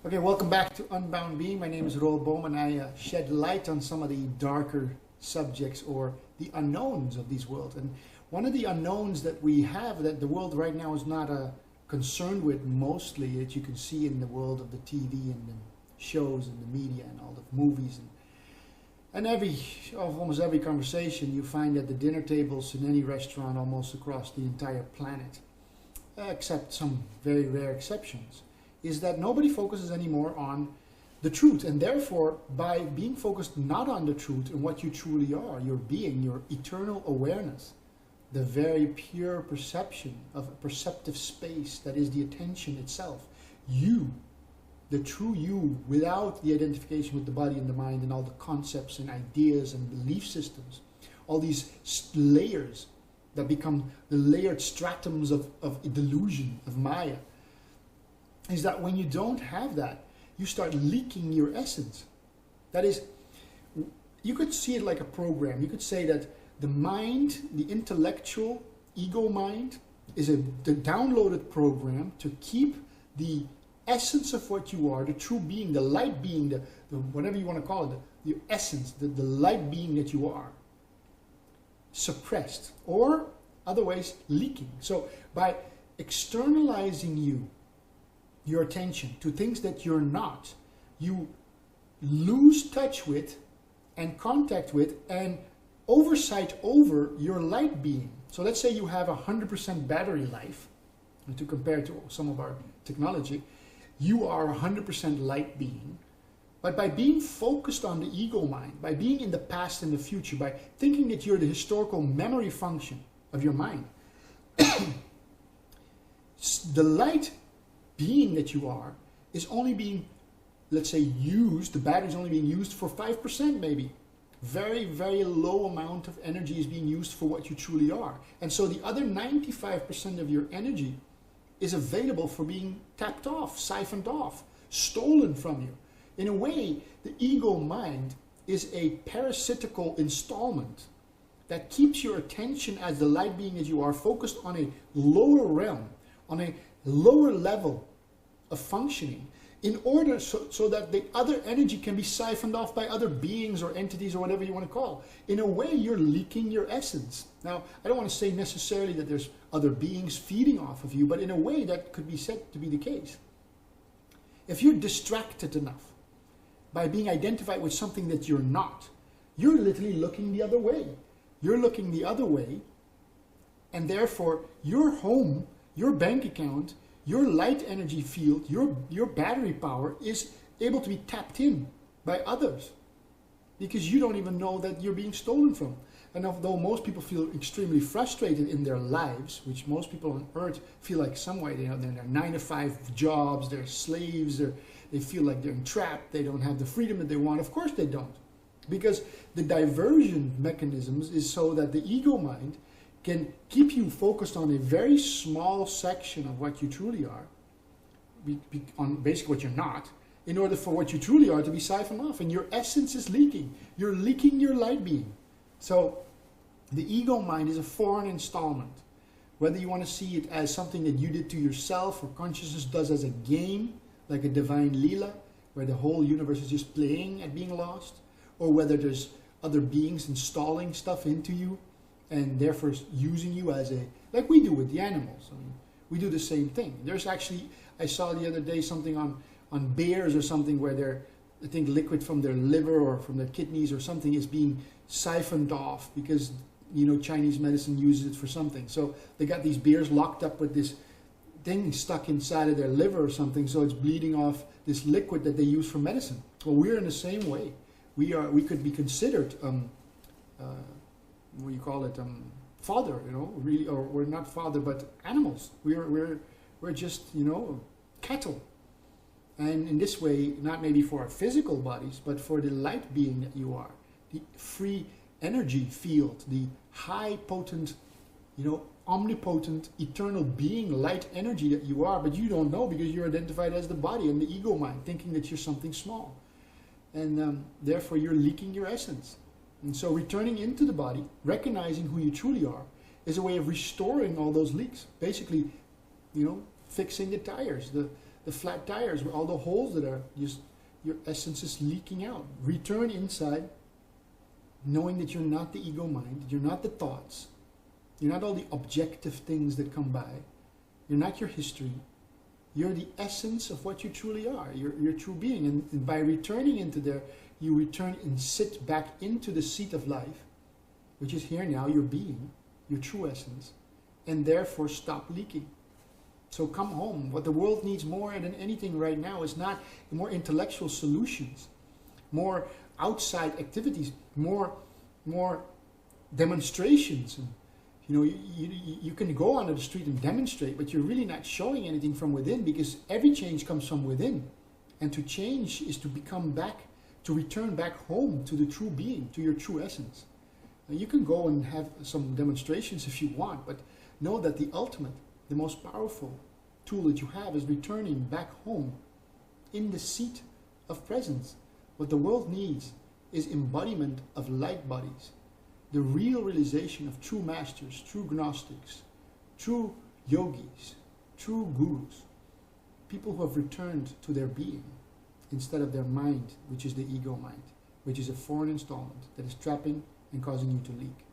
Okay, welcome back to Unbound Being. My name is Roald and I shed light on some of the darker subjects or the unknowns of these worlds. And one of the unknowns that we have that the world right now is not concerned with mostly, that you can see in the world of the TV and the shows and the media and all the movies and almost every conversation, you find at the dinner tables in any restaurant almost across the entire planet, except some very rare exceptions, is that nobody focuses anymore on the truth. And therefore, by being focused not on the truth and what you truly are, your being, your eternal awareness, the very pure perception of a perceptive space that is the attention itself, you, the true you, without the identification with the body and the mind and all the concepts and ideas and belief systems, all these layers that become the layered stratums of delusion, of Maya, is that when you don't have that, you start leaking your essence. That is, you could see it like a program. You could say that the mind, the intellectual ego mind, is the downloaded program to keep the essence of what you are, the true being, the light being, the whatever you want to call it, the essence, the light being that you are, suppressed, or otherwise leaking. So by externalizing your attention to things that you're not, you lose touch with and contact with and oversight over your light being. So let's say you have 100% battery life, and to compare to some of our technology, you are 100% light being. But by being focused on the ego mind, by being in the past and the future, by thinking that you're the historical memory function of your mind, the light being that you are is only being, let's say, used, the battery is only being used for 5% maybe. Very, very low amount of energy is being used for what you truly are. And so the other 95% of your energy is available for being tapped off, siphoned off, stolen from you. In a way, the ego mind is a parasitical installment that keeps your attention as the light being as you are focused on a lower realm, on a lower level of functioning, in order so that the other energy can be siphoned off by other beings or entities or whatever you want to call. In a way, you're leaking your essence. Now, I don't want to say necessarily that there's other beings feeding off of you, but in a way that could be said to be the case. If you're distracted enough by being identified with something that you're not, you're literally looking the other way. You're looking the other way, and therefore your home, your bank account, your light energy field, your battery power is able to be tapped in by others because you don't even know that you're being stolen from. And although most people feel extremely frustrated in their lives, which most people on earth feel like some way, they're in their 9-to-5 jobs, they're slaves, they feel like they're entrapped, they don't have the freedom that they want. Of course they don't. Because the diversion mechanisms is so that the ego mind can keep you focused on a very small section of what you truly are, on basically what you're not, in order for what you truly are to be siphoned off. And your essence is leaking. You're leaking your light being. So the ego mind is a foreign installment. Whether you want to see it as something that you did to yourself or consciousness does as a game, like a divine Leela, where the whole universe is just playing at being lost, or whether there's other beings installing stuff into you and therefore using you as like we do with the animals. I mean, we do the same thing. There's actually, I saw the other day something on bears or something where they're, I think liquid from their liver or from their kidneys or something is being siphoned off because, Chinese medicine uses it for something. So they got these bears locked up with this thing stuck inside of their liver or something, so it's bleeding off this liquid that they use for medicine. Well, we're in the same way. We could be considered what you call it, father, really, or we're not father, but animals. We're just, cattle. And in this way, not maybe for our physical bodies, but for the light being that you are, the free energy field, the high potent, omnipotent, eternal being, light energy that you are, but you don't know because you're identified as the body and the ego mind, thinking that you're something small. And therefore you're leaking your essence. And so returning into the body, recognizing who you truly are, is a way of restoring all those leaks. Basically, fixing the tires, the the flat tires, with all the holes that are just, your essence is leaking out. Return inside, knowing that you're not the ego mind, you're not the thoughts, you're not all the objective things that come by, you're not your history, you're the essence of what you truly are, your true being. And by returning into there, you return and sit back into the seat of life, which is here now, your being, your true essence, and therefore stop leaking. So come home. What the world needs more than anything right now is not more intellectual solutions, more outside activities, more demonstrations. And, you know, you can go onto the street and demonstrate, but you're really not showing anything from within, because every change comes from within. And to change is to become back, to return back home to the true being, to your true essence. Now, you can go and have some demonstrations if you want, but know that the ultimate, the most powerful tool that you have is returning back home in the seat of presence. What the world needs is embodiment of light bodies, the real realization of true masters, true gnostics, true yogis, true gurus, people who have returned to their being instead of their mind, which is the ego mind, which is a foreign installment that is trapping and causing you to leak.